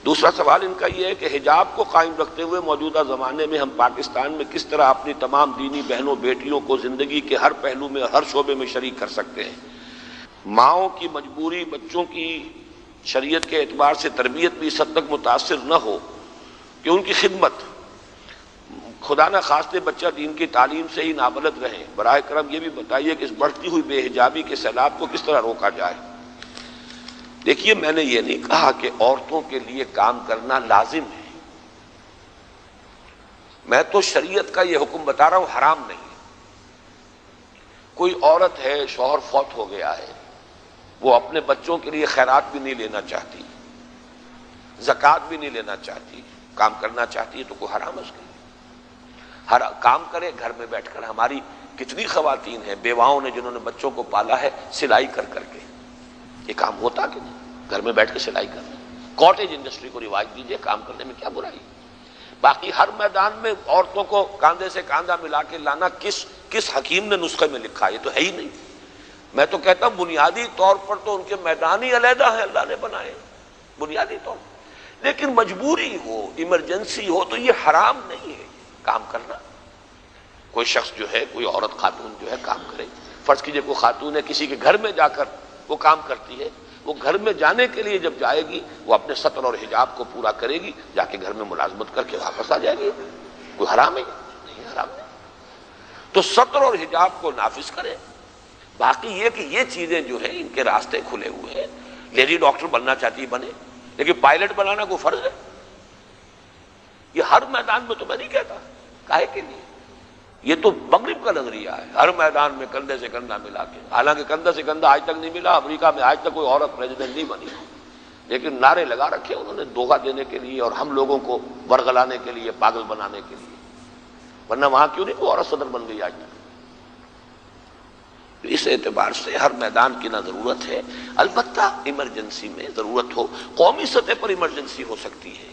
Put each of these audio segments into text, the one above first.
دوسرا سوال ان کا یہ ہے کہ حجاب کو قائم رکھتے ہوئے موجودہ زمانے میں ہم پاکستان میں کس طرح اپنی تمام دینی بہنوں بیٹیوں کو زندگی کے ہر پہلو میں ہر شعبے میں شریک کر سکتے ہیں؟ ماؤں کی مجبوری بچوں کی شریعت کے اعتبار سے تربیت بھی اس حد تک متاثر نہ ہو کہ ان کی خدمت، خدا نہ خواستہ بچہ دین کی تعلیم سے ہی نابلد رہیں۔ براہ کرم یہ بھی بتائیے کہ اس بڑھتی ہوئی بے حجابی کے سیلاب کو کس طرح روکا جائے؟ دیکھیے، میں نے یہ نہیں کہا کہ عورتوں کے لیے کام کرنا لازم ہے، میں تو شریعت کا یہ حکم بتا رہا ہوں، حرام نہیں ہے۔ کوئی عورت ہے، شوہر فوت ہو گیا ہے، وہ اپنے بچوں کے لیے خیرات بھی نہیں لینا چاہتی، زکوٰۃ بھی نہیں لینا چاہتی، کام کرنا چاہتی ہے، تو کوئی حرام اس کے لیے؟ ہر کام کرے گھر میں بیٹھ کر۔ ہماری کتنی خواتین ہیں بیواؤں نے جنہوں نے بچوں کو پالا ہے سلائی کر کر کے، یہ کام ہوتا کہ نہیں؟ گھر میں بیٹھ کے سلائی کرنا، کاٹیج انڈسٹری کو رواج دیجیے، کام کرنے میں کیا برائی؟ باقی ہر میدان میں عورتوں کو کاندھے سے کاندھا ملا کے لانا کس حکیم نے نسخے میں لکھا؟ یہ تو ہے ہی نہیں۔ میں تو کہتا ہوں بنیادی طور پر تو ان کے میدان ہی علیحدہ ہیں، اللہ نے بنائے بنیادی طور پر، لیکن مجبوری ہو، ایمرجنسی ہو تو یہ حرام نہیں ہے کام کرنا۔ کوئی شخص جو ہے، کوئی عورت خاتون جو ہے کام کرے، فرض کیجئے کوئی خاتون ہے کسی کے گھر میں جا کر وہ کام کرتی ہے، وہ گھر میں جانے کے لیے جب جائے گی وہ اپنے سطر اور حجاب کو پورا کرے گی، جا کے گھر میں ملازمت کر کے واپس آ جائے گی۔ کوئی حرام ہے؟ نہیں، حرام نہیں۔ تو سطر اور حجاب کو نافذ کرے۔ باقی یہ کہ یہ چیزیں جو ہیں ان کے راستے کھلے ہوئے ہیں، لیڈی ڈاکٹر بننا چاہتی ہے بنے، لیکن پائلٹ بنانا کوئی فرض ہے؟ یہ ہر میدان میں تو میں نہیں کہتا، کاہے کے لیے؟ یہ تو مغرب کا نظریہ ہے، ہر میدان میں کندھے سے کندھا ملا کے۔ حالانکہ کندھا سے کندھا آج تک نہیں ملا، امریکہ میں آج تک کوئی عورت پریزیڈنٹ نہیں بنی، لیکن نعرے لگا رکھے انہوں نے دھوکہ دینے کے لیے اور ہم لوگوں کو ورغلانے کے لیے، پاگل بنانے کے لیے۔ ورنہ وہاں کیوں نہیں کوئی عورت صدر بن گئی آج تک؟ اس اعتبار سے ہر میدان کی نہ ضرورت ہے، البتہ ایمرجنسی میں ضرورت ہو، قومی سطح پر ایمرجنسی ہو سکتی ہے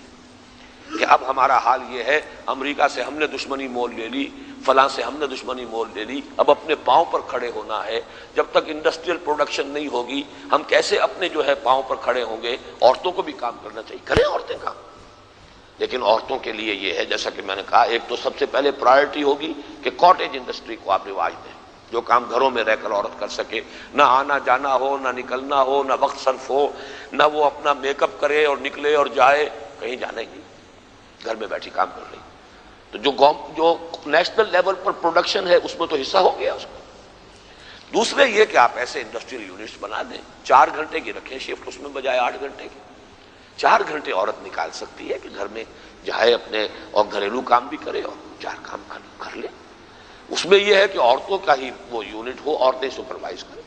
کہ اب ہمارا حال یہ ہے، امریکہ سے ہم نے دشمنی مول لے لی، فلاں سے ہم نے دشمنی مول لے لی، اب اپنے پاؤں پر کھڑے ہونا ہے۔ جب تک انڈسٹریل پروڈکشن نہیں ہوگی ہم کیسے اپنے جو ہے پاؤں پر کھڑے ہوں گے؟ عورتوں کو بھی کام کرنا چاہیے، کریں عورتیں کام، لیکن عورتوں کے لیے یہ ہے جیسا کہ میں نے کہا، ایک تو سب سے پہلے پرائرٹی ہوگی کہ کاٹیج انڈسٹری کو آپ رواج دیں، جو کام گھروں میں رہ کر عورت کر سکے، نہ آنا جانا ہو، نہ نکلنا ہو، نہ وقت صرف ہو، نہ وہ اپنا میک اپ کرے اور نکلے اور جائے، کہیں جانا ہی نہیں، گھر میں بیٹھی کام کر رہی۔ تو جو نیشنل لیول پر پروڈکشن ہے اس میں تو حصہ ہو گیا اس کو۔ دوسرے یہ کہ آپ ایسے انڈسٹریل یونٹس بنا دیں، 4 گھنٹے کی رکھیں شفٹ، اس میں بجائے 8 گھنٹے کی، 4 گھنٹے عورت نکال سکتی ہے کہ گھر میں جائے اپنے اور گھریلو کام بھی کرے اور 4 کام کر لے۔ اس میں یہ ہے کہ عورتوں کا ہی وہ یونٹ ہو، عورتیں سپروائز کریں،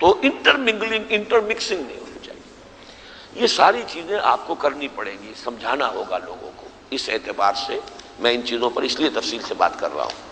تو انٹرمنگلنگ انٹرمکسنگ نہیں ہونی چاہیے۔ یہ ساری چیزیں آپ کو کرنی پڑیں گی، سمجھانا ہوگا لوگوں کو۔ اس اعتبار سے میں ان چیزوں پر اس لیے تفصیل سے بات کر رہا ہوں۔